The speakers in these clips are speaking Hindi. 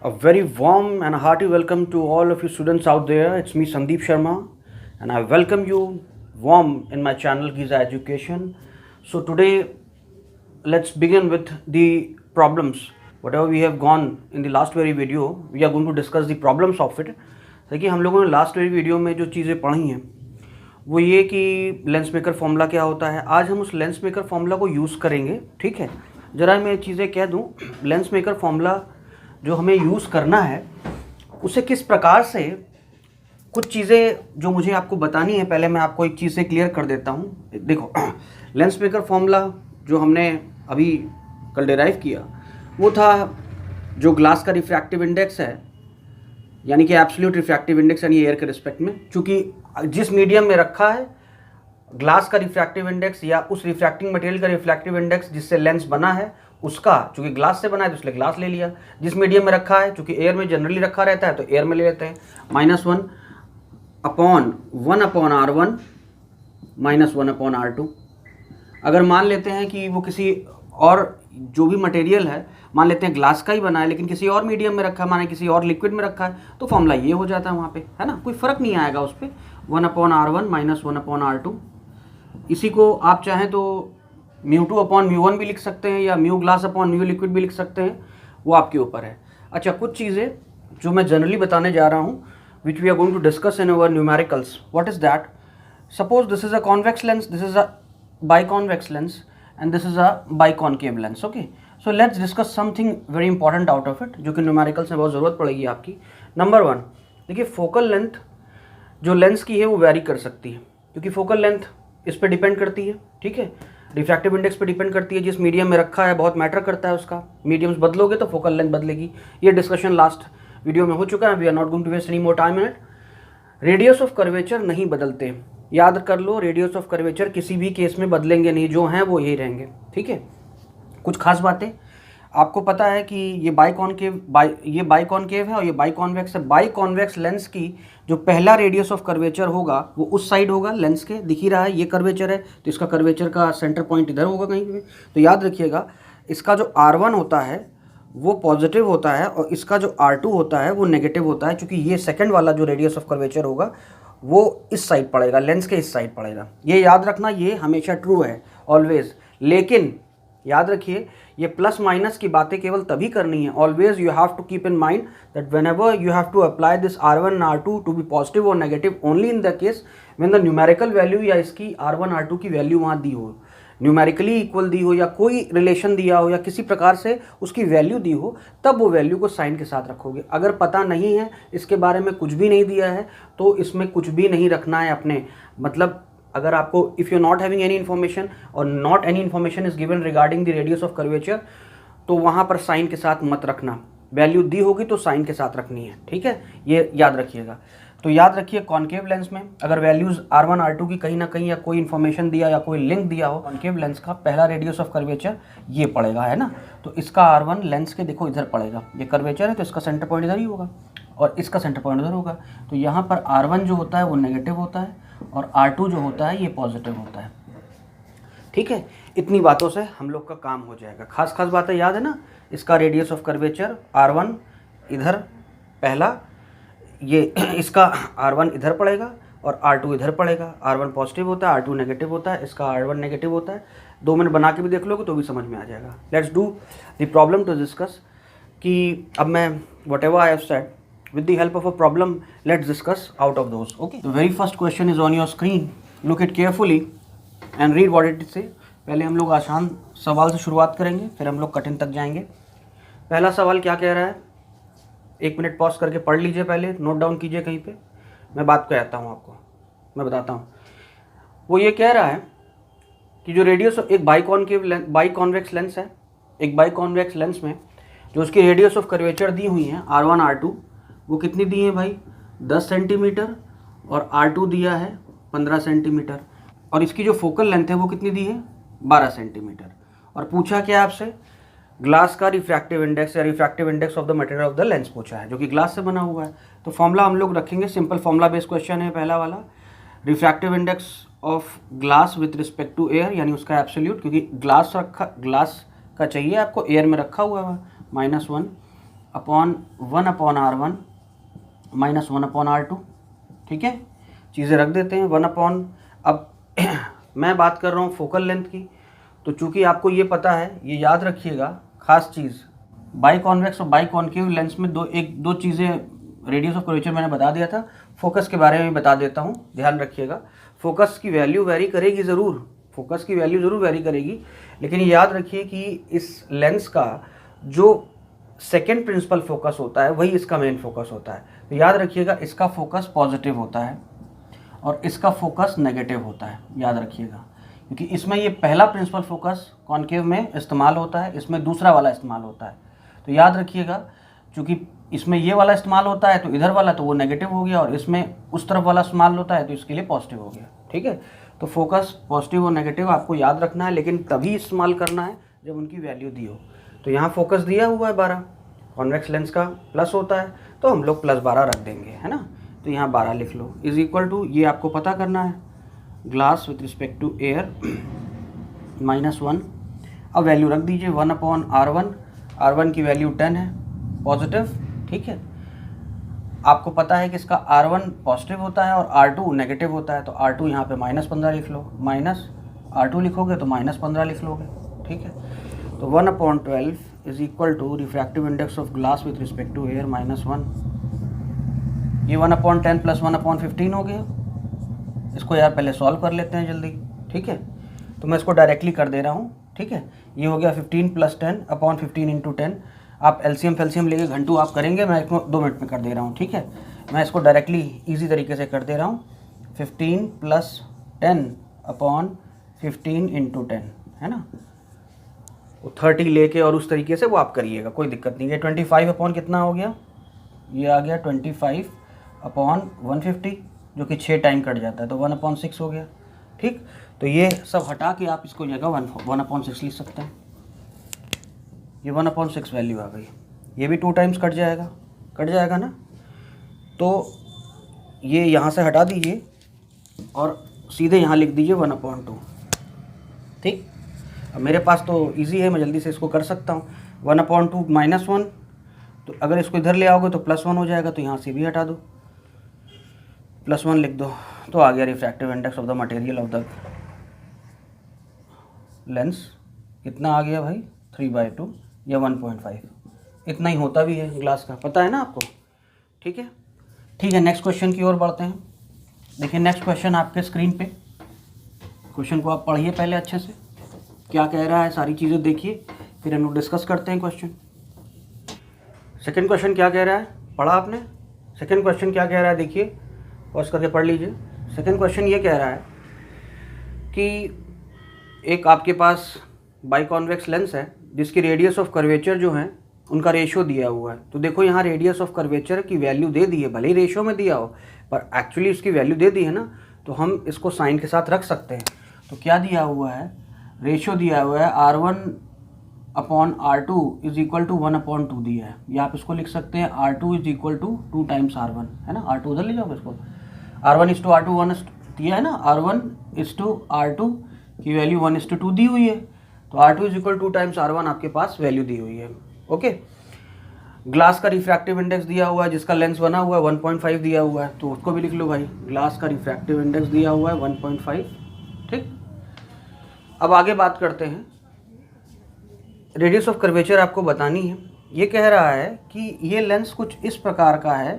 A very warm and a hearty welcome to all of you students out there. It's me Sandeep Sharma and I welcome you warm in my channel Giza Education. So today let's begin with the problems. Whatever we have gone in the last very video, we are going to discuss the problems of it. देखिए हम लोगों ने लास्ट वेरी वीडियो में जो चीज़ें पढ़ी हैं वो ये कि लेंस मेकर फॉर्मूला क्या होता है. आज हम उस लेंस मेकर फॉर्मूला को यूज़ करेंगे. ठीक है, ज़रा मैं चीज़ें कह दूं. लेंस मेकर फॉर्मूला जो हमें यूज़ करना है उसे किस प्रकार से, कुछ चीज़ें जो मुझे आपको बतानी है. पहले मैं आपको एक चीज़ से क्लियर कर देता हूँ. देखो, लेंस मेकर फॉर्मूला जो हमने अभी कल डिराइव किया वो था जो ग्लास का रिफ्रैक्टिव इंडेक्स है, यानी कि एब्सोल्यूट रिफ्रैक्टिव इंडेक्स, यानी एयर के रिस्पेक्ट में. चूँकि जिस मीडियम में रखा है ग्लास का रिफ्रैक्टिव इंडेक्स या उस रिफ्रैक्टिंग मटेरियल का रिफ्रैक्टिव इंडेक्स जिससे लेंस बना है उसका, चूँकि ग्लास से बना है तो इसलिए ग्लास ले लिया. जिस मीडियम में रखा है, चूँकि एयर में जनरली रखा रहता है तो एयर में ले लेते हैं. -1/1/R1 -1/R2. अगर मान लेते हैं कि वो किसी और जो भी मटेरियल है, मान लेते हैं ग्लास का ही बना है लेकिन किसी और मीडियम में रखा है, माने किसी और लिक्विड में रखा है, तो फॉर्मूला ये हो जाता है वहाँ पे, है ना. कोई फ़र्क नहीं आएगा उस पर. 1/R1 -1/R2. इसी को आप चाहें तो μ2/μ1 भी लिख सकते हैं या mu glass upon mu liquid भी लिख सकते हैं, वो आपके ऊपर है. अच्छा, कुछ चीज़ें जो मैं जनरली बताने जा रहा हूँ which we are going to discuss in our numericals. What is that? Suppose this is a convex lens, this is a biconvex lens and this is a biconcave lens. Okay, so let's discuss something very important out of it, जो कि न्यूमेरिकल्स में बहुत ज़रूरत पड़ेगी आपकी. नंबर 1, देखिए फोकल लेंथ जो लेंस की है वो वैरी कर सकती है, क्योंकि फोकल लेंथ इस पर डिपेंड करती है. ठीक है, रिफ्रैक्टिव इंडेक्स पे डिपेंड करती है. जिस मीडियम में रखा है बहुत मैटर करता है उसका. मीडियम्स बदलोगे तो फोकल लेंथ बदलेगी. ये डिस्कशन लास्ट वीडियो में हो चुका है. We are not going to waste any more time in it. Radius of curvature नहीं बदलते, याद कर लो. रेडियस ऑफ कर्वेचर किसी भी केस में बदलेंगे नहीं, जो हैं वो यही रहेंगे. ठीक है, कुछ खास बातें आपको पता है कि ये ये बाइकॉनकेव है और ये बाइकॉन्वेक्स है. बाइकॉन्वेक्स लेंस की जो पहला रेडियस ऑफ कर्वेचर होगा वो उस साइड होगा लेंस के. दिख ही रहा है ये कर्वेचर है तो इसका कर्वेचर का सेंटर पॉइंट इधर होगा कहीं पे. तो याद रखिएगा, इसका जो R1 होता है वो पॉजिटिव होता है और इसका जो R2 होता है वो नेगेटिव होता है, क्योंकि ये सेकंड वाला जो रेडियस ऑफ कर्वेचर होगा वो इस साइड पड़ेगा, लेंस के इस साइड पड़ेगा. ये याद रखना, ये हमेशा ट्रू है ऑलवेज. लेकिन याद रखिए, ये प्लस माइनस की बातें केवल तभी करनी है. Always you have to keep in mind that whenever you have to apply this R1 and R2 to be positive और negative only in the case when the numerical value या इसकी R1 R2 की वैल्यू वहाँ दी हो, न्यूमेरिकली इक्वल दी हो या कोई रिलेशन दिया हो या किसी प्रकार से उसकी वैल्यू दी हो, तब वो वैल्यू को साइन के साथ रखोगे. अगर पता नहीं है, इसके बारे में कुछ भी नहीं दिया है, तो इसमें कुछ भी नहीं रखना है अपने. मतलब अगर आपको if you not having any information और not any information is given regarding the radius of curvature, तो वहाँ पर साइन के साथ मत रखना. वैल्यू दी होगी तो साइन के साथ रखनी है. ठीक है, ये याद रखिएगा. तो याद रखिए, कॉन्केव लेंस में अगर वैल्यूज़ R1 R2 की कहीं ना कहीं या कोई इन्फॉर्मेशन दिया या कोई लिंक दिया हो, कॉन्केव लेंस का पहला रेडियस ऑफ कर्वेचर ये पड़ेगा, है ना. तो इसका R1 लेंस के देखो इधर पड़ेगा, ये कर्वेचर है तो इसका सेंटर पॉइंट इधर ही होगा और इसका सेंटर पॉइंट इधर होगा. तो यहाँ पर R1 जो होता है वो नेगेटिव होता है और R2 जो होता है ये पॉजिटिव होता है. ठीक है, इतनी बातों से हम लोग का काम हो जाएगा. खास बातें याद है ना. इसका रेडियस ऑफ कर्वेचर R1 इधर पहला, ये इसका R1 इधर पड़ेगा और R2 इधर पड़ेगा. R1 पॉजिटिव होता है, R2 नेगेटिव होता है, इसका R1 नेगेटिव होता है. 2 मिनट बना के भी देख लोगे तो भी समझ में आ जाएगा. Let's do the problem to discuss. कि अब मैं whatever I have said, with the help of a problem, let's discuss out of those. Okay, the very first question is on your screen. Look it carefully and read what it says. पहले हम लोग आसान सवाल से शुरुआत करेंगे, फिर हम लोग कठिन तक जाएंगे. पहला सवाल क्या कह रहा है, 1 मिनट पॉज करके पढ़ लीजिए, पहले नोट डाउन कीजिए कहीं पे. मैं बात कहता हूँ आपको, मैं बताता हूँ. वो ये कह रहा है कि जो रेडियस एक बाइकॉन्वेक्स लेंस है, एक बाइकॉन्वेक्स लेंस में जो उसकी रेडियस ऑफ कर्वेचर दी हुई है R1 R2, वो कितनी दी है भाई, 10 सेंटीमीटर और R2 दिया है 15 सेंटीमीटर. और इसकी जो फोकल लेंथ है वो कितनी दी है, 12 सेंटीमीटर. और पूछा क्या आपसे, ग्लास का रिफ्रैक्टिव इंडेक्स या refractive index of the material of the lens पूछा है, जो कि ग्लास से बना हुआ है. तो फॉर्मूला हम लोग रखेंगे, सिंपल फॉर्मूला बेस्ड क्वेश्चन है पहला वाला. Refractive index of glass with respect to air, यानी उसका एब्सोल्यूट, क्योंकि ग्लास का चाहिए आपको, एयर में रखा हुआ है -1 अपॉन 1/r1 माइनस 1/r2, ठीक है। चीज़ें रख देते हैं 1 अब मैं बात कर रहा हूँ फोकल लेंथ की, तो चूंकि आपको ये पता है, ये याद रखिएगा खास चीज़, बाई कॉन्वेक्स और बाई कॉन्केव लेंस में दो चीज़ें, रेडियस ऑफ कर्वेचर मैंने बता दिया था, फोकस के बारे में बता देता हूँ, ध्यान रखिएगा। फोकस की वैल्यू वेरी करेगी ज़रूर, फोकस की वैल्यू ज़रूर वेरी करेगी, लेकिन याद रखिए कि इस लेंस का जो सेकेंड प्रिंसिपल फोकस होता है वही इसका मेन फोकस होता है। तो याद रखिएगा इसका फोकस पॉजिटिव होता है और इसका फोकस नेगेटिव होता है, याद रखिएगा, क्योंकि इसमें ये पहला प्रिंसिपल फोकस कॉन्केव में इस्तेमाल होता है, इसमें दूसरा वाला इस्तेमाल होता है। तो याद रखिएगा, चूँकि इसमें ये वाला इस्तेमाल होता है तो इधर वाला तो वो नेगेटिव हो गया, और इसमें उस तरफ वाला इस्तेमाल होता है तो इसके लिए पॉजिटिव हो गया, ठीक है। तो फोकस पॉजिटिव और नेगेटिव आपको याद रखना है, लेकिन तभी इस्तेमाल करना है जब उनकी वैल्यू दी हो। तो यहाँ फोकस दिया हुआ है 12, कॉन्वेक्स लेंस का प्लस होता है तो हम लोग +12 रख देंगे, है ना। तो यहाँ 12 लिख लो, इज इक्वल टू, ये आपको पता करना है, glass with respect to air -1। अब वैल्यू रख दीजिए 1/r1, r1 की वैल्यू 10 है, पॉजिटिव, ठीक है। आपको पता है कि इसका r1 पॉजिटिव होता है और r2 नेगेटिव होता है, तो r2 यहाँ पे -15 लिख लो, माइनस r2 लिखोगे तो -15 लिख लोगे, ठीक है। तो 1/12 is equal to refractive index of glass with respect to air -1। ये 1/10 + 1/15 हो गया। इसको यार पहले सॉल्व कर लेते हैं जल्दी, ठीक है। तो मैं इसको डायरेक्टली कर दे रहा हूँ, ठीक है। ये हो गया 15 + 10/15 × 10। आप एलसीएम फेल्सियम लेके घंटू आप करेंगे, मैं इसको 2 मिनट में कर दे रहा हूँ, ठीक है। मैं इसको डायरेक्टली इजी तरीके से कर दे रहा हूँ, 15 + 10/15 × 10, है ना। वो 30 लेके और उस तरीके से वो आप करिएगा, कोई दिक्कत नहीं है। 25 कितना हो गया, ये आ गया 25/150, जो कि 6 टाइम कट जाता है, तो 1/6 हो गया, ठीक। तो ये सब हटा के आप इसको जगह 1/6 लिख सकते हैं। ये 1/6 वैल्यू आ गई, ये भी 2 टाइम्स कट जाएगा ना। तो ये यहाँ से हटा दीजिए और सीधे यहाँ लिख दीजिए 1/2, ठीक। अब मेरे पास तो इजी है, मैं जल्दी से इसको कर सकता हूँ। 1/2 -1, तो अगर इसको इधर ले आओगे तो +1 हो जाएगा, तो यहाँ से भी हटा दो, +1 लिख दो, तो आ गया refractive index of the material of the lens. कितना आ गया भाई, 3/2 या 1.5, इतना ही होता भी है ग्लास का, पता है ना आपको, ठीक है। ठीक है, नेक्स्ट क्वेश्चन की ओर बढ़ते हैं। देखिए नेक्स्ट क्वेश्चन आपके स्क्रीन पे, क्वेश्चन को आप पढ़िए पहले अच्छे से, क्या कह रहा है सारी चीज़ें देखिए, फिर हम लोग डिस्कस करते हैं क्वेश्चन। सेकंड क्वेश्चन क्या कह रहा है, पढ़ा आपने? सेकंड क्वेश्चन क्या कह रहा है, देखिए पॉज करके पढ़ लीजिए। सेकंड क्वेश्चन ये कह रहा है कि एक आपके पास बाइकॉन्वेक्स लेंस है जिसकी रेडियस ऑफ कर्वेचर जो है उनका रेशियो दिया हुआ है। तो देखो यहाँ रेडियस ऑफ कर्वेचर की वैल्यू दे दी है, भले ही रेशियो में दिया हो पर एक्चुअली उसकी वैल्यू दे दी है ना, तो हम इसको साइन के साथ रख सकते हैं। तो क्या दिया हुआ है, रेशियो दिया हुआ है R1/R2 इज इक्वल टू 1/2 दिया है, या आप इसको लिख सकते हैं R2 is equal to 2 times R1, है ना। R2 उधर ले जाओगे इसको, R1:R2 1 दिया है ना, R1:R2 की वैल्यू 1:2 दी हुई है, तो R2 is equal 2 times R1 आपके पास वैल्यू दी हुई है, ओके। ग्लास का रिफ्रैक्टिव इंडेक्स दिया हुआ है, जिसका लेंस बना हुआ है 1.5 दिया हुआ है, तो उसको भी लिख लो भाई, ग्लास का रिफ्रैक्टिव इंडेक्स दिया हुआ है 1.5, ठीक। अब आगे बात करते हैं, रेडियस ऑफ कर्वेचर आपको बतानी है। ये कह रहा है कि ये लेंस कुछ इस प्रकार का है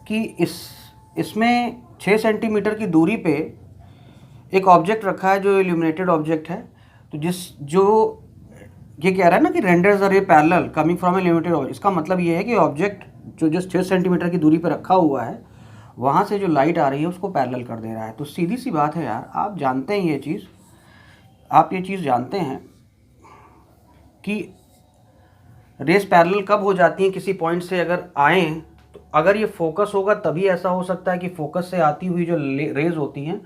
कि इसमें 6 सेंटीमीटर की दूरी पे एक ऑब्जेक्ट रखा है जो इल्यूमिनेटेड ऑब्जेक्ट है। तो जो ये कह रहा है ना कि renders the ray parallel coming from A limited object, इसका मतलब ये है कि ऑब्जेक्ट जो जस्ट 6 सेंटीमीटर की दूरी पर रखा हुआ है वहाँ से जो लाइट आ रही है उसको पैरेलल कर दे रहा है। तो सीधी सी बात है यार, आप जानते हैं ये चीज़, आप ये चीज़ जानते हैं कि रेस पैरेलल कब हो जाती हैं, किसी पॉइंट से अगर आए, तो अगर ये फोकस होगा तभी ऐसा हो सकता है कि फोकस से आती हुई जो रेज होती हैं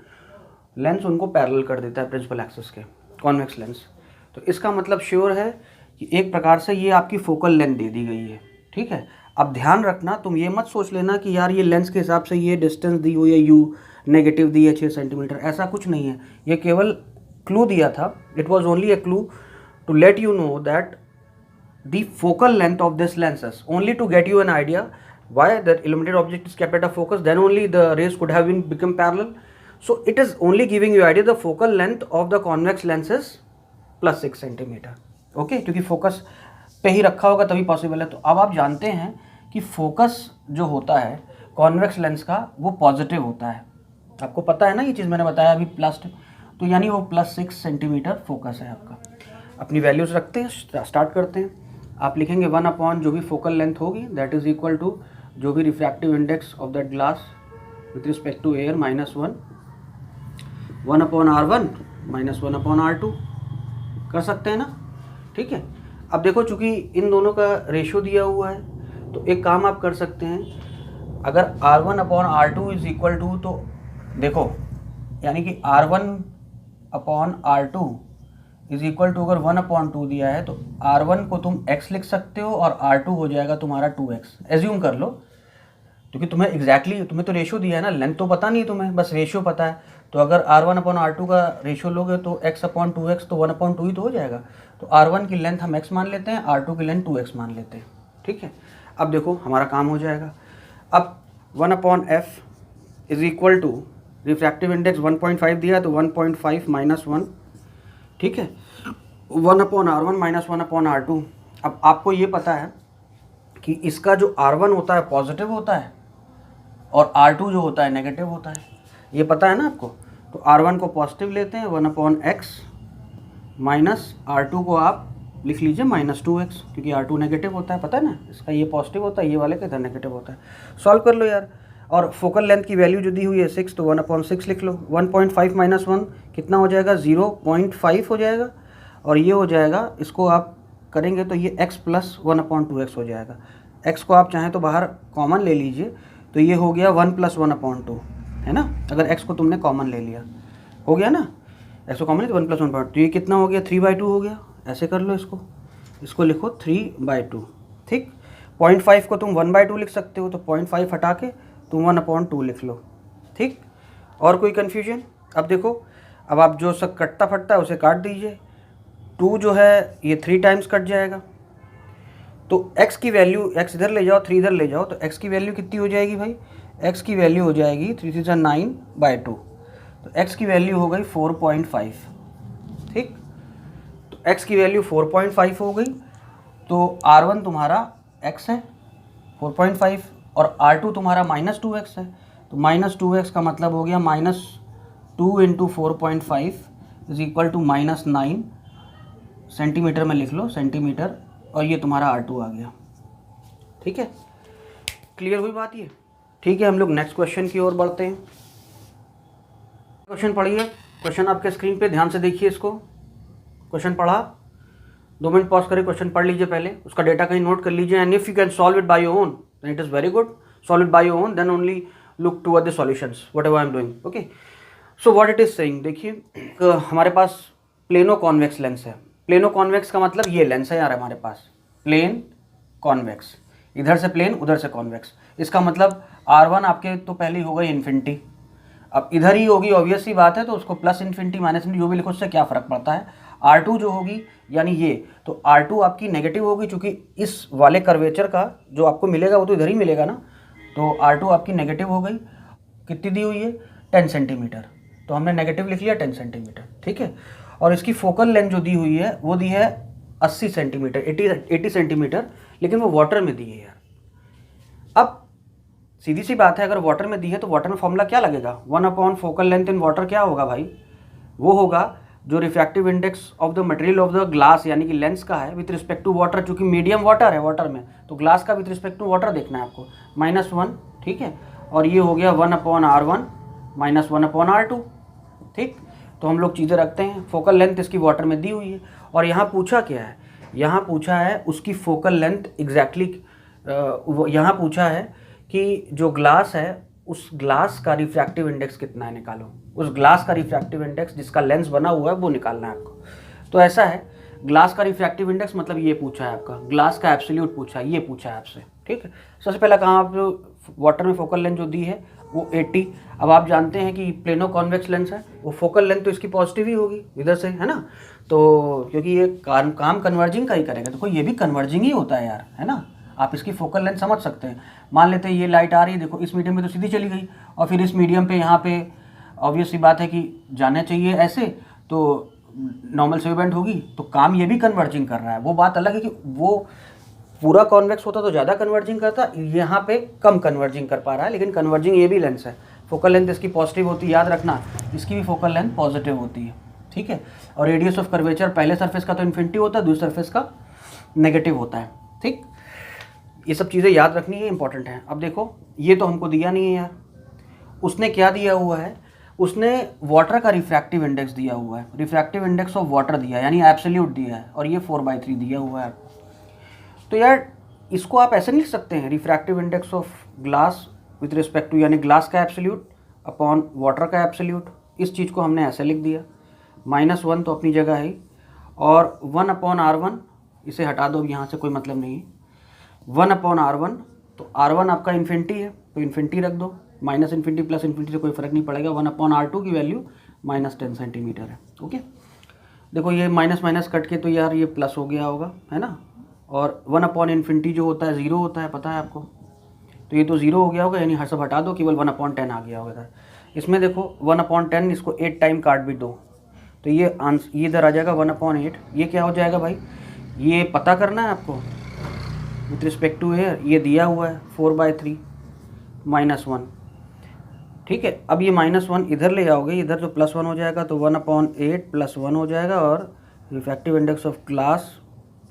लेंस उनको पैरेलल कर देता है प्रिंसिपल एक्सिस के, कॉन्वेक्स लेंस। तो इसका मतलब श्योर है कि एक प्रकार से ये आपकी फोकल लेंथ दे दी गई है, ठीक है। अब ध्यान रखना, तुम ये मत सोच लेना कि यार ये लेंस के हिसाब से ये डिस्टेंस दी हुई है, यू नेगेटिव दी है 6 सेंटीमीटर, ऐसा कुछ नहीं है। ये केवल क्लू दिया था, it was only a clue to let you know that the focal length of this lenses only to get you an idea why the illuminated object is kept at a focus, then only the rays could have become parallel. So it is only giving you idea the focal length of the convex lens is plus 6 centimetre. Okay, क्योंकि फोकस पे ही रखा होगा तभी पॉसिबल है. तो अब आप जानते हैं कि फोकस जो होता है कॉन्वेक्स लेंस का वो पॉजिटिव होता है. आपको पता है ना, ये चीज़ मैंने बताया अभी प्लस, तो यानी वो प्लस 6 सेंटीमीटर फोकस है आपका. अपनी वैल्यूज़ रखते हैं, स्टार्ट करते हैं. आप लिखेंगे 1 अपॉन जो भी फोकल लेंथ होगी दैट इज़ इक्वल टू जो भी refractive index of that glass with respect to air minus 1 upon R1 minus 1 upon R2 कर सकते हैं ना. ठीक है, अब देखो चूँकि इन दोनों का रेशियो दिया हुआ है तो एक काम आप कर सकते हैं, अगर R1 upon R2 is equal to, तो देखो यानी कि R1 upon R2 is equal to अगर 1 अपॉन 2 दिया है तो R1 को तुम x लिख सकते हो और R2 हो जाएगा तुम्हारा 2x. एज्यूम कर लो, क्योंकि तुम्हें एग्जैक्टली तुम्हें तो रेशियो दिया है ना, लेंथ तो पता नहीं तुम्हें, बस रेशियो पता है. तो अगर R1 अपॉन R2 का रेशियो लोगे तो x अपॉन 2x तो 1 अपॉन 2 ही तो हो जाएगा. तो R1 की लेंथ हम x मान लेते हैं, R2 की लेंथ 2x मान लेते हैं. ठीक है, अब देखो हमारा काम हो जाएगा. अब 1 upon f is equal to refractive index 1.5 दिया तो 1.5 माइनस 1. ठीक है, 1 upon R1 minus 1 upon R2. अब आपको ये पता है कि इसका जो R1 होता है पॉजिटिव होता है और R2 जो होता है नेगेटिव होता है, ये पता है ना आपको. तो R1 को पॉजिटिव लेते हैं 1 अपॉन x माइनस R2 को आप लिख लीजिए माइनस 2x, क्योंकि R2 नेगेटिव होता है, पता है ना, इसका ये पॉजिटिव होता है, ये वाले का इधर नेगेटिव होता है. सॉल्व कर लो यार. और फोकल लेंथ की वैल्यू जो दी हुई है 6, तो 1 अपॉन 6 लिख लो. 1.5 माइनस 1 कितना हो जाएगा, 0.5 हो जाएगा. और ये हो जाएगा, इसको आप करेंगे तो ये x प्लस 1 अपॉन 2x हो जाएगा. x को आप चाहें तो बाहर कॉमन ले लीजिए, तो ये हो गया 1 प्लस 1 अपॉन 2, है ना. अगर x को तुमने कॉमन ले लिया, हो गया ना, x को कॉमन ले तो 1 प्लस 1 अपॉन 2, ये कितना हो गया 3/2 हो गया. ऐसे कर लो, इसको लिखो 3/2. ठीक, 0.5 को तुम 1/2 लिख सकते हो, तो 0.5 हटा के तुम 1 अपॉन 2 लिख लो. ठीक, और कोई कन्फ्यूजन. अब देखो, अब आप जो सब कटता फटता है उसे काट दीजिए. 2 जो है ये 3 टाइम्स कट जाएगा, तो x की वैल्यू, x इधर ले जाओ 3 इधर ले जाओ, तो x की वैल्यू कितनी हो जाएगी भाई, x की वैल्यू हो जाएगी 3 3 9/2. तो x की वैल्यू हो गई 4.5. ठीक, तो x की वैल्यू 4.5 हो गई. तो R1 तुम्हारा x है 4.5 और R2 तुम्हारा माइनस 2x है. तो माइनस 2x का मतलब हो गया minus 2 into 4.5 is equal to minus 9 centimetre में लिख लो, सेंटीमीटर, और ये तुम्हारा R2 आ गया. ठीक है, क्लियर हुई बात ये. ठीक है, हम लोग नेक्स्ट क्वेश्चन की ओर बढ़ते हैं. क्वेश्चन पढ़िए, क्वेश्चन आपके स्क्रीन पे ध्यान से देखिए. इसको क्वेश्चन पढ़ा, 2 मिनट पॉज करें, क्वेश्चन पढ़ लीजिए पहले, उसका डेटा कहीं नोट कर लीजिए. And if you can solve it by your own then it is very good. Solve it by your own, then only look toward the solutions whatever I am doing. Okay, so what it is saying, देखिए हमारे पास प्लेनो कॉन्वेक्स लेंस है. प्लेनो कॉन्वेक्स का मतलब ये लेंस है यार हमारे पास, प्लेन कॉन्वेक्स, इधर से प्लेन उधर से कॉन्वेक्स. इसका मतलब R1 आपके तो पहले ही हो गई इन्फिनिटी, अब इधर ही होगी, ऑब्वियस सी बात है, तो उसको प्लस इन्फिनिटी माइनस इन्फिनिटी जो भी लिखो उससे क्या फ़र्क पड़ता है. R2 जो होगी यानी ये, तो R2 आपकी नेगेटिव होगी, चूँकि इस वाले कर्वेचर का जो आपको मिलेगा वो तो इधर ही मिलेगा ना. तो R2 आपकी नेगेटिव हो गई. कितनी दी हुई है, 10 सेंटीमीटर, तो हमने नेगेटिव लिख लिया 10 सेंटीमीटर. ठीक है, और इसकी फोकल लेंथ जो दी हुई है वो दी है 80 सेंटीमीटर, 80 सेंटीमीटर, लेकिन वो वाटर में दी है यार. अब सीधी सी बात है, अगर वाटर में दी है तो वाटर में फॉर्मूला क्या लगेगा, 1 upon focal length in water क्या होगा भाई, वो होगा जो refractive index of the material of the glass यानी कि लेंस का है विथ रिस्पेक्ट टू वाटर, चूँकि मीडियम वाटर है वाटर में, तो ग्लास का विथ रिस्पेक्ट टू वाटर देखना है आपको, -1. ठीक है, और ये हो गया 1 upon R1 minus 1 upon R2. ठीक, तो हम लोग चीज़ें रखते हैं. फोकल लेंथ इसकी वाटर में दी हुई है, और यहाँ पूछा क्या है, यहाँ पूछा है उसकी फोकल लेंथ एग्जैक्टली, यहाँ पूछा है कि जो ग्लास है उस ग्लास का रिफ्रैक्टिव इंडेक्स कितना है निकालो. उस ग्लास का रिफ्रैक्टिव इंडेक्स जिसका लेंस बना हुआ है वो निकालना है आपको. तो ऐसा है, ग्लास का रिफ्रैक्टिव इंडेक्स मतलब ये पूछा है आपका, ग्लास का एब्सोल्यूट पूछा है, ये पूछा है आपसे. ठीक है, सबसे पहला काम आप जो वाटर में फोकल लेंथ जो दी है वो 80। अब आप जानते हैं कि प्लेनो कॉन्वेक्स लेंस है, वो फोकल लेंथ तो इसकी पॉजिटिव ही होगी इधर से, है ना। तो क्योंकि ये काम कन्वर्जिंग का ही करेगा, देखो ये भी कन्वर्जिंग ही होता है यार, है ना। आप इसकी फोकल लेंथ समझ सकते हैं। मान लेते हैं ये लाइट आ रही है, देखो इस मीडियम में तो सीधी चली गई, और फिर इस मीडियम पे यहाँ पे ऑब्वियस सी बात है कि जाना चाहिए ऐसे, तो नॉर्मल से इवेंट होगी, तो काम ये भी कन्वर्जिंग कर रहा है। वो बात अलग है कि वो पूरा कॉन्वेक्स होता तो ज़्यादा कन्वर्जिंग करता, यहाँ पे कम कन्वर्जिंग कर पा रहा है, लेकिन कन्वर्जिंग ये भी लेंस है। फोकल लेंथ इसकी पॉजिटिव होती है, याद रखना, इसकी भी फोकल लेंथ पॉजिटिव होती है, ठीक है। और रेडियस ऑफ कर्वेचर पहले सरफेस का तो इन्फिनिटी होता है, दूसरे सरफेस का नेगेटिव होता है, ठीक। ये सब चीज़ें याद रखनी है, इंपॉर्टेंट है। अब देखो ये तो हमको दिया नहीं है यार, उसने क्या दिया हुआ है, उसने वाटर का रिफ्रैक्टिव इंडेक्स दिया हुआ है, रिफ्रैक्टिव इंडेक्स ऑफ वाटर दिया है, यानी एब्सोल्यूट दिया है, और ये 4/3 दिया हुआ है। तो यार इसको आप ऐसे नहीं लिख सकते हैं, refractive index of glass with respect to, यानी ग्लास का एब्सोल्यूट अपॉन वाटर का एब्सोल्यूट। इस चीज़ को हमने ऐसे लिख दिया, -1 तो अपनी जगह है, और 1/R1 इसे हटा दो, यहाँ से कोई मतलब नहीं है। 1/R1, तो R1 आपका इन्फिनिटी है तो इन्फिनिटी रख दो, माइनस इन्फिनिटी प्लस इन्फिनिटी से कोई फ़र्क नहीं पड़ेगा। 1/R2 की वैल्यू -10 सेंटीमीटर है, ओके। देखो ये माइनस माइनस कट के तो यार ये प्लस हो गया होगा, है ना। और 1/इन्फिनिटी जो होता है 0 होता है, पता है आपको, तो ये तो 0 हो गया होगा, यानी हर सब हटा दो, केवल 1/10 आ गया होगा। इसमें देखो 1/10, इसको 8 टाइम काट भी दो, तो ये इधर आ जाएगा 1/8। ये क्या हो जाएगा भाई, ये पता करना है आपको विथ रिस्पेक्ट टू एयर, ये दिया हुआ है 4/3 -1, ठीक है। अब ये -1 इधर ले जाओगे, इधर तो +1 हो जाएगा, तो 1/8 + 1 हो जाएगा, और refractive index of glass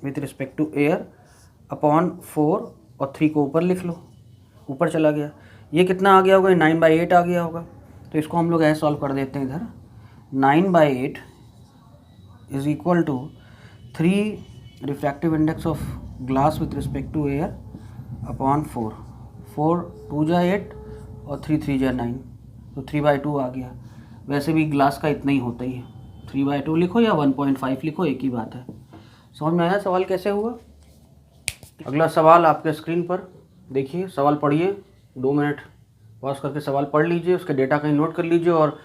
with respect to air upon 4, और 3 को ऊपर लिख लो, ऊपर चला गया। ये कितना आ गया होगा, 9/8 आ गया होगा। तो इसको हम लोग ऐसे सॉल्व कर देते हैं, इधर 9/8 is equal to 3 refractive index of glass with respect to air upon 4, 4 2 जा 8 और 3 3 जा 9, तो 3/2 आ गया। वैसे भी ग्लास का इतना ही होता ही है, 3/2 लिखो या 1.5 लिखो, एक ही बात है। समझ में आया सवाल कैसे हुआ। अगला सवाल आपके स्क्रीन पर देखिए, सवाल पढ़िए, 2 मिनट पॉज करके सवाल पढ़ लीजिए, उसके डेटा कहीं नोट कर लीजिए, और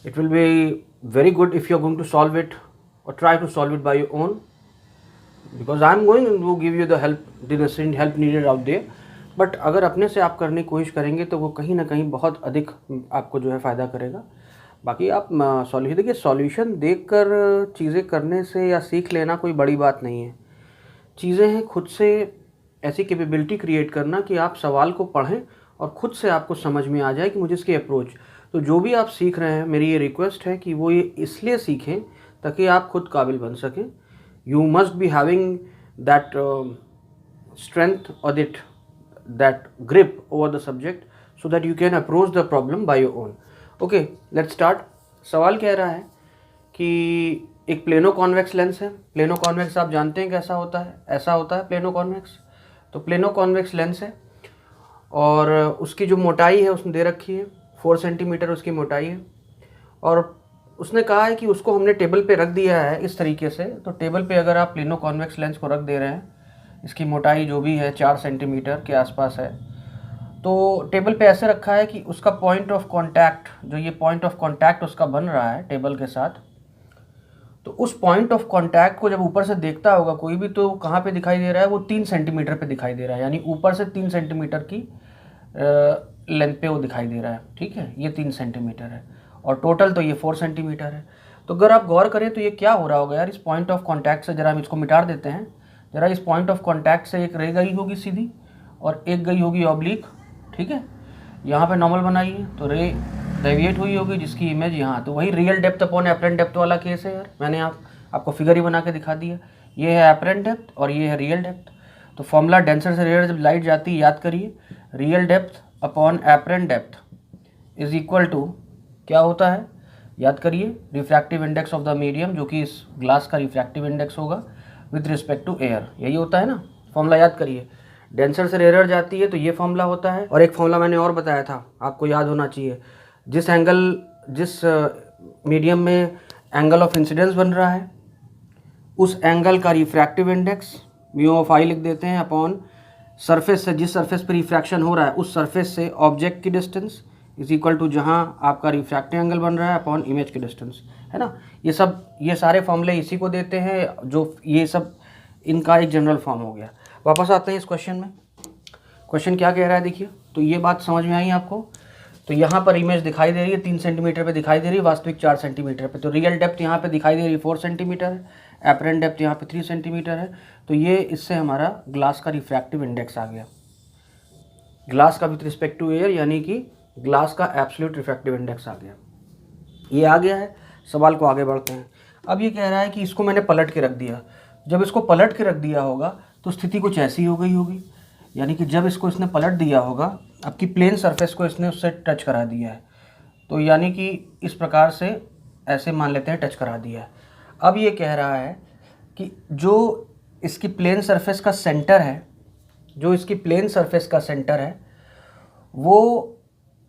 it will be very good if you are going to solve it, और try to solve it by your own, because I am going to give you the help needed out there. But अगर अपने से आप करने की कोशिश करेंगे तो वो कहीं ना कहीं बहुत अधिक आपको जो है फ़ायदा करेगा। बाकी आप सॉल्यूशन देखिए, सॉल्यूशन देखकर चीज़ें करने से या सीख लेना कोई बड़ी बात नहीं है। चीज़ें हैं खुद से ऐसी कैपेबिलिटी क्रिएट करना कि आप सवाल को पढ़ें और खुद से आपको समझ में आ जाए कि मुझे इसकी अप्रोच। तो जो भी आप सीख रहे हैं, मेरी ये रिक्वेस्ट है कि वो ये इसलिए सीखें ताकि आप खुद काबिल बन सकें। You must be having that strength और that grip over the subject so that you can approach the problem by your own. Okay, let's start. सवाल कह रहा है कि एक प्लेनो कॉन्वेक्स लेंस है। प्लेनो कॉन्वेक्स आप जानते हैं कैसा होता है, ऐसा होता है प्लेनो कॉन्वेक्स। तो प्लेनो कॉन्वेक्स लेंस है, और उसकी जो मोटाई है उसने दे रखी है 4 सेंटीमीटर उसकी मोटाई है, और उसने कहा है कि उसको हमने टेबल पे रख दिया है इस तरीके से। तो टेबल पे अगर आप प्लेनो कॉन्वेक्स लेंस को रख दे रहे हैं, इसकी मोटाई जो भी है 4 सेंटीमीटर के आसपास है, तो टेबल पे ऐसे रखा है कि उसका पॉइंट ऑफ कांटेक्ट, जो ये पॉइंट ऑफ कांटेक्ट उसका बन रहा है टेबल के साथ, तो उस पॉइंट ऑफ कांटेक्ट को जब ऊपर से देखता होगा कोई भी, तो कहाँ पे दिखाई दे रहा है, वो 3 सेंटीमीटर पे दिखाई दे रहा है, यानी ऊपर से 3 सेंटीमीटर की लेंथ पे वो दिखाई दे रहा है, ठीक है। ये 3 सेंटीमीटर है, और टोटल तो ये 4 सेंटीमीटर है। तो अगर आप गौर करें तो ये क्या हो रहा होगा यार, इस पॉइंट ऑफ कांटेक्ट से, जरा हम इसको मिटा देते हैं, जरा इस पॉइंट ऑफ कांटेक्ट से एक रे गई होगी सीधी और एक गई होगी ऑब्लिक, ठीक है। यहाँ पे नॉर्मल बनाइए तो रे डेविएट हुई होगी जिसकी इमेज यहाँ, तो वही real depth upon apparent depth वाला केस है यार। मैंने आपको फिगर ही बना के दिखा दिया, ये है एपरेंट डेप्थ और ये है रियल डेप्थ। तो फॉर्मूला डेंसर से रेयर जब लाइट जाती है, याद करिए, real depth upon apparent depth is equal to क्या होता है, याद करिए, refractive index of the medium, जो कि इस ग्लास का रिफ्रैक्टिव इंडेक्स होगा विद रिस्पेक्ट टू एयर, यही होता है ना। फॉर्मूला याद करिए, डेंसर से रेयर जाती है तो ये फॉर्मूला होता है। और एक फॉर्मूला मैंने और बताया था, आपको याद होना चाहिए, जिस मीडियम में एंगल ऑफ इंसिडेंस बन रहा है, उस एंगल का रिफ्रैक्टिव इंडेक्स म्यू ऑफ आई लिख देते हैं अपॉन सरफेस से, जिस सरफेस पर रिफ्रैक्शन हो रहा है उस सरफेस से ऑब्जेक्ट की डिस्टेंस इज इक्वल टू जहाँ आपका रिफ्रैक्टिव एंगल बन रहा है अपॉन इमेज की डिस्टेंस, है ना। ये सारे फॉर्मूले इसी को देते हैं, जो ये सब इनका एक जनरल फॉर्म हो गया। वापस आते हैं इस क्वेश्चन में। क्वेश्चन क्या कह रहा है देखिए, तो ये बात समझ में आई आपको। तो यहाँ पर इमेज दिखाई दे रही है 3 सेंटीमीटर पे दिखाई दे रही है, वास्तविक 4 सेंटीमीटर पे। तो रियल डेप्थ यहाँ पे दिखाई दे रही है 4 सेंटीमीटर है, एपरेंट डेप्थ यहाँ पे 3 सेंटीमीटर है। तो ये इससे हमारा ग्लास का रिफ्रैक्टिव इंडेक्स आ गया, ग्लास का विथ रिस्पेक्ट टू एयर, यानी कि ग्लास का एब्सोल्यूट रिफ्रैक्टिव इंडेक्स आ गया। ये आ गया है। सवाल को आगे बढ़ते हैं। अब ये कह रहा है कि इसको मैंने पलट के रख दिया। जब इसको पलट के रख दिया होगा तो स्थिति कुछ ऐसी हो गई होगी, यानी कि जब इसको इसने पलट दिया होगा, आपकी प्लेन सरफेस को इसने उससे टच करा दिया है, तो यानी कि इस प्रकार से ऐसे मान लेते हैं टच करा दिया है। अब ये कह रहा है कि जो इसकी प्लेन सरफेस का सेंटर है, जो इसकी प्लेन सरफेस का सेंटर है, वो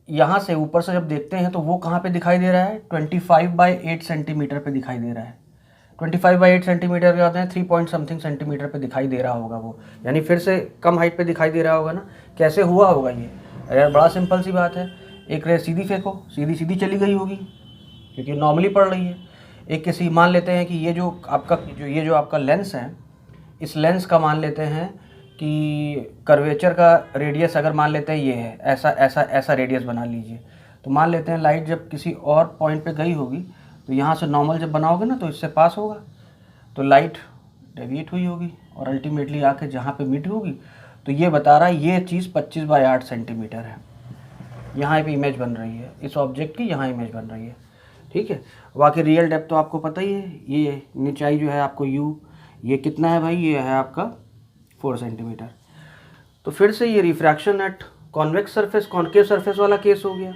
यहाँ से ऊपर से जब देखते हैं तो वो कहाँ पे दिखाई दे रहा है, 25/8 सेंटीमीटर पे दिखाई दे रहा है। 25/8 सेंटीमीटर क्या होते हैं, 3 पॉइंट समथिंग सेंटीमीटर पे दिखाई दे रहा होगा वो, यानी फिर से कम हाइट पे दिखाई दे रहा होगा ना। कैसे हुआ होगा ये, यार बड़ा सिंपल सी बात है। एक रे सीधी फेंको, सीधी सीधी चली गई होगी क्योंकि नॉर्मली पड़ रही है। एक किसी मान लेते हैं कि ये जो आपका लेंस है, इस लेंस का मान लेते हैं कि कर्वेचर का रेडियस अगर मान लेते हैं ये है, ऐसा रेडियस बना लीजिए। तो मान लेते हैं लाइट जब किसी और पॉइंट पे गई होगी तो यहाँ से नॉर्मल जब बनाओगे ना तो इससे पास होगा, तो लाइट डेविएट हुई होगी और अल्टीमेटली आके जहाँ पे मीट होगी। तो ये बता रहा है ये चीज़ 25/8 सेंटीमीटर है। यहाँ पे इमेज बन रही है इस ऑब्जेक्ट की, यहाँ इमेज बन रही है, ठीक है। बाकी रियल डेप्थ तो आपको पता ही है, ये ऊंचाई जो है आपको यू, ये कितना है भाई, ये है आपका 4 सेंटीमीटर। तो फिर से ये refraction at convex surface concave surface वाला केस हो गया।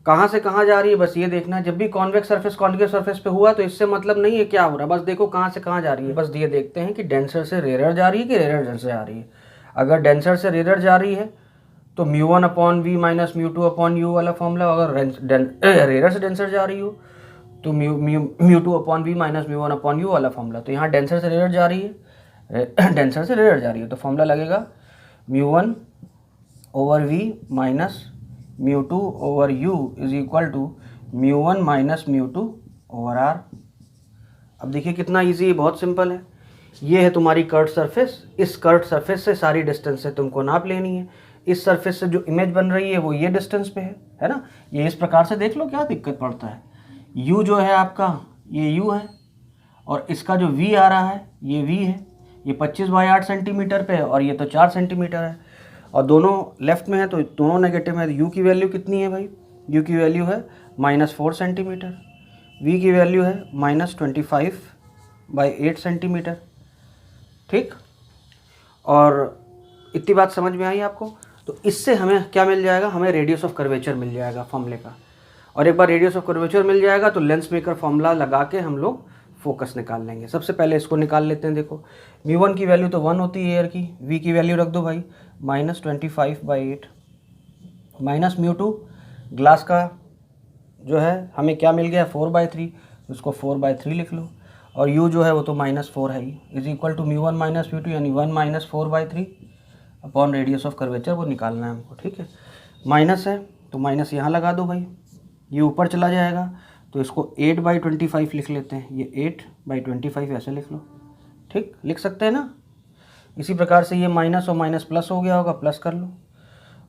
कहाँ से कहाँ जा रही है बस ये देखना। जब भी कॉन्वेक्स सरफेस कॉन्केव सरफेस पे हुआ तो इससे मतलब नहीं है क्या हो रहा है, बस देखो कहाँ से कहाँ जा रही है। बस ये देखते हैं कि डेंसर से रेयर जा रही है कि रेयर डेंसर जा रही है। अगर डेंसर से रेयर जा रही है तो μ1/v माइनस μ2/u वाला फॉर्मूला, अगर रेयर से डेंसर जा रही हो तो μ2/v माइनस μ1/u वाला फॉर्मूला। तो यहाँ डेंसर से रेयर जा रही है, डेंसर से रेयर जा रही है तो फॉर्मूला लगेगा μ1/v minus μ2/u is equal to μ1 minus μ2/r। अब देखिए कितना इजी है, बहुत सिंपल है। ये है तुम्हारी कर्व सरफेस, इस कर्व सरफेस से सारी डिस्टेंस से तुमको नाप लेनी है। इस सरफेस से जो इमेज बन रही है वो ये डिस्टेंस पे है ना। ये इस प्रकार से देख लो, क्या दिक्कत पड़ता है। u जो है आपका ये u है और इसका जो v आ रहा है ये v है, ये 25/8 सेंटीमीटर पे है और ये तो 4 सेंटीमीटर है और दोनों लेफ्ट में है तो दोनों नेगेटिव है। तो u की वैल्यू कितनी है भाई, u की वैल्यू है -4 सेंटीमीटर, v की वैल्यू है -25/8 सेंटीमीटर, ठीक। और इतनी बात समझ में आई आपको। तो इससे हमें क्या मिल जाएगा, हमें रेडियस ऑफ कर्वेचर मिल जाएगा फॉर्मूले का। और एक बार रेडियस ऑफ कर्वेचर मिल जाएगा तो लेंस मेकर फॉर्मूला लगा के हम लोग फोकस निकाल लेंगे। सबसे पहले इसको निकाल लेते हैं। देखो μ1 की वैल्यू तो 1 होती है एयर की, v की वैल्यू रख दो भाई -25/8 माइनस μ2, ग्लास का जो है हमें क्या मिल गया 4/3, उसको 4/3 लिख लो और u जो है वो तो -4 है ही, इज इक्वल टू μ1 माइनस μ2 यानी 1 minus 4/3 upon radius of curvature, वो निकालना है हमको, ठीक है। माइनस है तो माइनस यहाँ लगा दो भाई, ये ऊपर चला जाएगा तो इसको 8/25 लिख लेते हैं। ये 8/25 ऐसे लिख लो, ठीक, लिख सकते हैं ना। इसी प्रकार से ये माइनस और माइनस प्लस हो गया होगा, प्लस कर लो।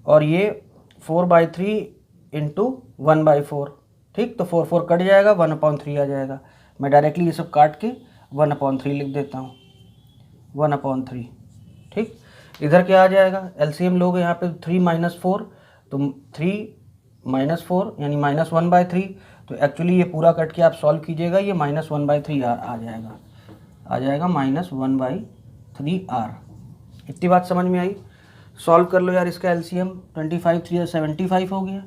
और ये 4/3 इंटू 1/4, ठीक। तो 4 कट जाएगा, 1/3 आ जाएगा। मैं डायरेक्टली ये सब काट के 1/3 लिख देता हूँ, 1/3, ठीक। इधर क्या आ जाएगा, एलसीएम लोगे यहाँ पे 3 - 4 तो 3 - 4 यानी -1/3। तो एक्चुअली ये पूरा कट के आप सॉल्व कीजिएगा, ये -1/3 आ जाएगा, -1/3r। इतनी बात समझ में आई। सॉल्व कर लो यार इसका एलसीएम, 25 3 75 हो गया,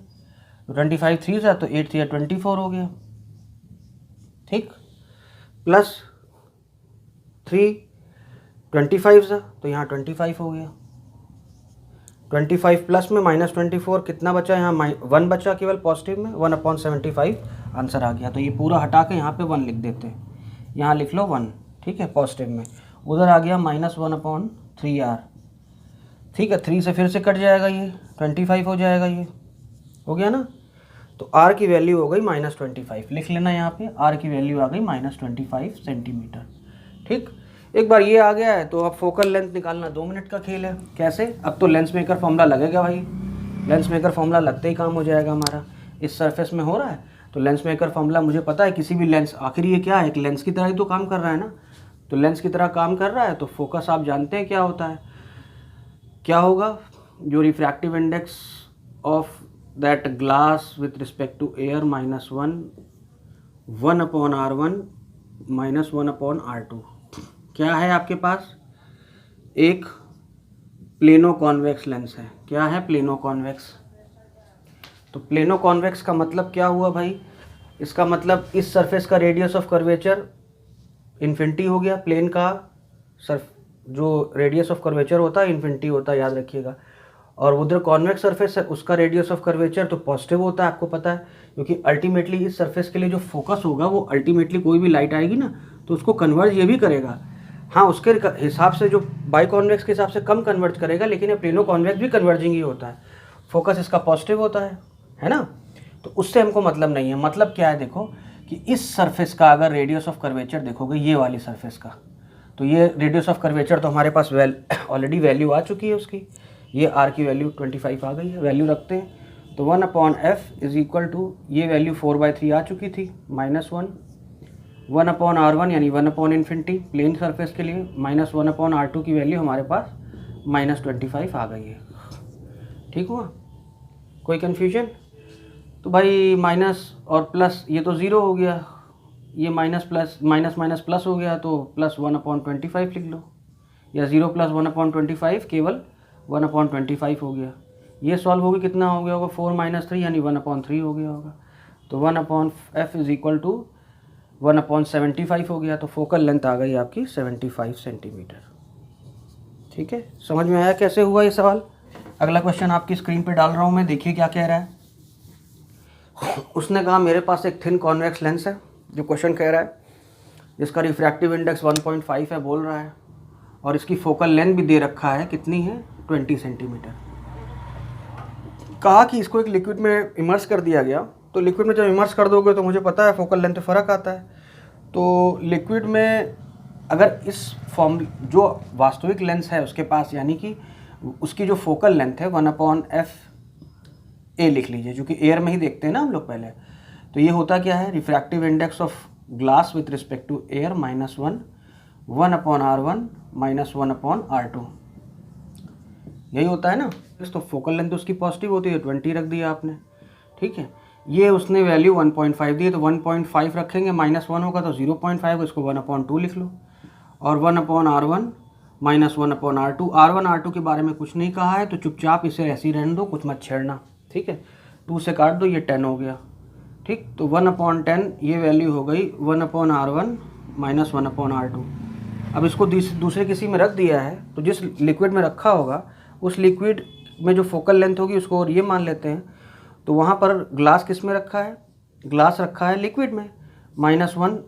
तो 25 3 से तो 8 3 24 हो गया, ठीक। प्लस 3 25 से तो यहाँ 25 हो गया, 25 प्लस में -24 कितना बचा, यहाँ 1 बचा केवल पॉजिटिव में, 1/75 आंसर आ गया। तो ये पूरा हटा के यहाँ पे 1 लिख देते हैं, यहाँ लिख लो 1, ठीक है, पॉजिटिव में। उधर आ गया -1/3r, ठीक है। 3 से फिर से कट जाएगा, ये 25 हो जाएगा ये, हो गया ना। तो r की वैल्यू हो गई -25, लिख लेना यहाँ पे, r की वैल्यू आ गई -25 सेंटीमीटर। ठीक, एक बार ये आ गया है तो अब फोकल लेंथ निकालना 2 मिनट का खेल है। कैसे? अब तो लेंस मेकर फॉर्मूला लगेगा भाई, लेंस मेकर फॉर्मूला लगते ही काम हो जाएगा हमारा। इस सरफेस में हो रहा है तो लेंस मेकर फॉर्मूला मुझे पता है, किसी भी लेंस, आखिर ये क्या है, एक लेंस की तरह ही तो काम कर रहा है ना। तो लेंस की तरह काम कर रहा है तो फोकस आप जानते हैं क्या होता है, क्या होगा, जो refractive index of that glass with respect to air -1/r1 -1/r2 क्या है आपके पास, एक प्लेनो कॉन्वेक्स लेंस है। क्या है? Plano convex. तो प्लेनो कॉन्वेक्स का मतलब क्या हुआ भाई, इसका मतलब इस सरफेस का रेडियस ऑफ कर्वेचर इन्फिनिटी हो गया, प्लेन का सर्फ जो रेडियस ऑफ कर्वेचर होता है इन्फिनिटी होता है, याद रखिएगा। और उधर कॉन्वेक्स सरफेस है, उसका रेडियस ऑफ कर्वेचर तो पॉजिटिव होता है, आपको पता है, क्योंकि अल्टीमेटली इस सरफेस के लिए जो फोकस होगा वो अल्टीमेटली कोई भी लाइट आएगी ना तो उसको कन्वर्ज ये भी करेगा। हाँ, उसके हिसाब से जो बाई कॉन्वेक्स के हिसाब से कम कन्वर्ज करेगा, लेकिन ये प्लेनो कॉन्वेक्स भी कन्वर्जिंग ही होता है। फोकस इसका पॉजिटिव होता है ना। तो उससे हमको मतलब नहीं है। मतलब क्या है, देखो कि इस सरफेस का अगर रेडियस ऑफ कर्वेचर देखोगे, ये वाली सरफेस का, तो ये रेडियस ऑफ कर्वेचर तो हमारे पास ऑलरेडी वैल्यू आ चुकी है उसकी, ये r की वैल्यू 25 आ गई है, वैल्यू रखते हैं। तो 1/f इज इक्वल टू, ये वैल्यू 4/3 आ चुकी थी, -1 1/r1 यानी 1/∞ प्लेन सरफेस के लिए, -1/r2 की वैल्यू हमारे पास -25 आ गई है। ठीक हुआ? कोई कन्फ्यूजन? तो भाई माइनस और प्लस ये तो ज़ीरो हो गया, ये minus plus minus minus plus हो गया, तो प्लस 1/25 लिख लो, या 0 + 1/25 केवल 1/25 हो गया। ये सॉल्व होगी, कितना हो गया होगा, 4 - 3 यानी 1/3 हो गया होगा। तो 1/f इज इक्वल टू 1/75 हो गया। तो फोकल लेंथ आ गई आपकी 75 सेंटीमीटर। ठीक है, समझ में आया कैसे हुआ ये सवाल? अगला क्वेश्चन आपकी स्क्रीन पे डाल रहा हूँ मैं, देखिए क्या कह रहा है। उसने कहा मेरे पास एक थिन कॉन्वेक्स लेंस है, जो क्वेश्चन कह रहा है, जिसका रिफ्रैक्टिव इंडेक्स 1.5 है बोल रहा है, और इसकी फोकल लेंथ भी दे रखा है, कितनी है, 20 सेंटीमीटर। कहा कि इसको एक लिक्विड में इमर्स कर दिया गया, तो लिक्विड में जब इमर्स कर दोगे तो मुझे पता है फोकल लेंथ फ़र्क आता है। तो लिक्विड में अगर इस फॉर्म जो वास्तविक लेंस है उसके पास, यानी कि उसकी जो फोकल लेंथ है 1/f ए लिख लीजिए, जो कि एयर में ही देखते हैं ना हम लोग पहले। तो ये होता क्या है, refractive index of glass with respect to air -1 1/r1 -1/r2, यही होता है ना। तो फोकल लेंथ उसकी पॉजिटिव होती है, 20 रख दिया आपने। ठीक है, ये उसने वैल्यू 1.5 दी है, तो 1.5 रखेंगे, -1 होगा तो 0.5, इसको 1/2 लिख लो, और 1/r1 -1/r2। r1 r2 के बारे में कुछ नहीं कहा है, तो चुपचाप इसे ऐसे ही रहने दो, कुछ मत छेड़ना। ठीक है, 2 से काट दो, ये 10 हो गया। ठीक, तो 1/10 ये वैल्यू हो गई 1/r1 -1/r2। अब इसको दूसरे किसी में रख दिया है, तो जिस लिक्विड में रखा होगा उस लिक्विड में जो फोकल लेंथ होगी उसको और ये मान लेते हैं। तो वहाँ पर ग्लास किस में रखा है, ग्लास रखा है लिक्विड में, -1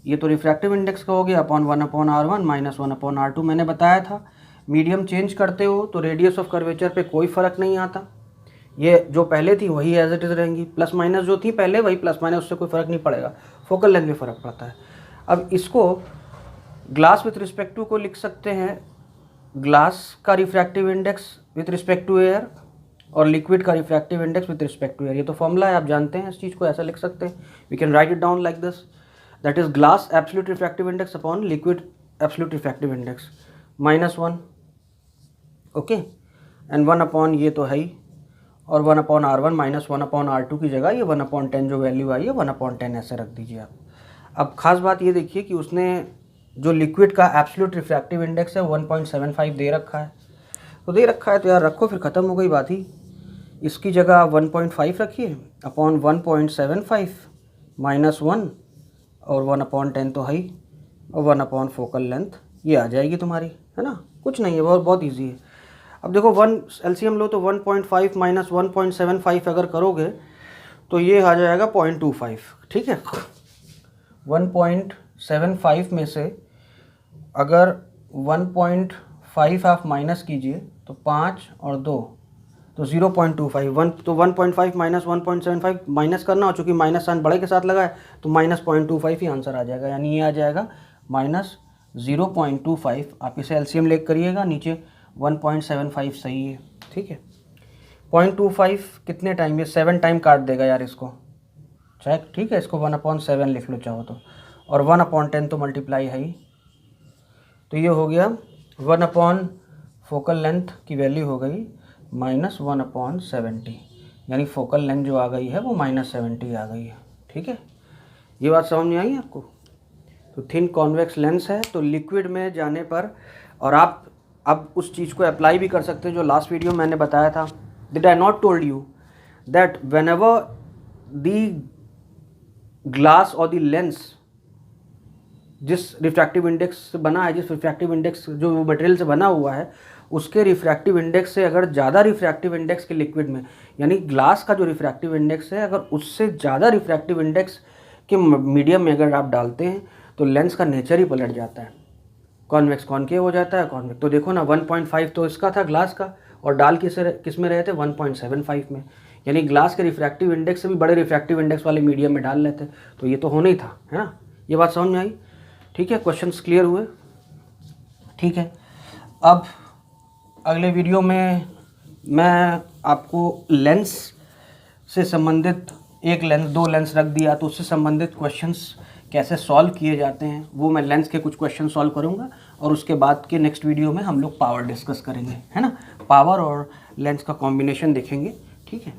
ये तो रिफ्रैक्टिव इंडेक्स का हो गया, अपॉन 1/r1 -1/r2। मैंने बताया था मीडियम चेंज करते हो तो रेडियस ऑफ कर्वेचर पे कोई फ़र्क नहीं आता, ये जो पहले थी वही एज इट इज़ रहेंगी, प्लस माइनस जो थी पहले वही प्लस माइनस, उससे कोई फ़र्क नहीं पड़ेगा, फोकल लेंथ में फ़र्क पड़ता है। अब इसको ग्लास विथ रिस्पेक्ट टू को लिख सकते हैं, ग्लास का refractive index with respect to air, और लिक्विड का refractive index with respect to air. ये तो फॉर्मूला है, आप जानते हैं इस चीज़ को, ऐसा लिख सकते हैं। We can write it down like this, that is glass absolute refractive index upon liquid absolute refractive index, -1, okay, and 1 ये तो है ही, और 1/r1 -1/r2 की जगह ये 1/10 जो वैल्यू आई है 1/10 ऐसे रख दीजिए आप। अब खास बात ये देखिए कि उसने जो लिक्विड का एब्सोल्यूट रिफ्रैक्टिव इंडेक्स है 1.75 दे रखा है, तो दे रखा है तो यार रखो, फिर ख़त्म हो गई बात ही। इसकी जगह 1.5 रखिए, अपॉन 1.75 -1 और 1/10 तो है ही, और 1 फोकल लेंथ ये आ जाएगी तुम्हारी, है ना। कुछ नहीं है, बहुत बहुत ईजी है। अब देखो 1 एलसीएम लो तो 1.5 - 1.75 अगर करोगे तो ये आ जाएगा 0.25। ठीक है, 1.75 में से अगर 1.5 आप माइनस कीजिए तो 5 और 2 तो 0.25 1 तो 1.5 माइनस 1.75 माइनस करना, और चूँकि माइनस साइन बड़े के साथ लगा है तो माइनस 0.25 ही आंसर आ जाएगा, यानी ये आ जाएगा माइनस 0.25। आप इसे एलसीएम लेकर करिएगा, नीचे 1.75 सही है, ठीक है। 0.25 कितने टाइम, ये 7 टाइम काट देगा यार इसको, चाहे ठीक है, इसको 1/7 लिख लो चाहो तो, और 1/10 तो मल्टीप्लाई है ही, तो ये हो गया 1/ फोकल लेंथ की वैल्यू हो गई माइनस 1/70, यानी फोकल लेंथ जो आ गई है वो -70 आ गई है, ठीक है। ये बात समझ में आई आपको। तो थिन कॉन्वेक्स लेंस है, तो लिक्विड में जाने पर, और आप अब उस चीज़ को अप्लाई भी कर सकते हैं जो लास्ट वीडियो में मैंने बताया था, did I not told you that whenever the glass और द लेंस जिस रिफ्रैक्टिव इंडेक्स से बना है, जिस रिफ्रैक्टिव इंडेक्स जो मटेरियल से बना हुआ है, उसके रिफ्रैक्टिव इंडेक्स से अगर ज़्यादा रिफ्रैक्टिव इंडेक्स के लिक्विड में, यानी ग्लास का जो रिफ्रैक्टिव इंडेक्स है, अगर उससे ज़्यादा रिफ्रैक्टिव इंडेक्स के मीडियम में अगर आप डालते हैं तो लेंस का नेचर ही पलट जाता है, कॉन्वेक्स कॉनकेव हो जाता है, कॉन्वेक्स। तो देखो ना 1.5 तो इसका था ग्लास का, और डाल किस में रहे थे 1.75 में, यानी ग्लास के रिफ्रैक्टिव इंडेक्स से भी बड़े रिफ्रैक्टिव इंडेक्स वाले मीडियम में डाल लेते, तो ये तो होना ही था, है ना। ये बात समझ में आई, ठीक है। क्वेश्चंस क्लियर हुए, ठीक है। अब अगले वीडियो में मैं आपको लेंस से संबंधित एक लेंस, दो लेंस रख दिया तो उससे संबंधित क्वेश्चंस कैसे सॉल्व किए जाते हैं, वो मैं लेंस के कुछ क्वेश्चन सॉल्व करूंगा, और उसके बाद के नेक्स्ट वीडियो में हम लोग पावर डिस्कस करेंगे, है ना। पावर और लेंस का कॉम्बिनेशन देखेंगे, ठीक है।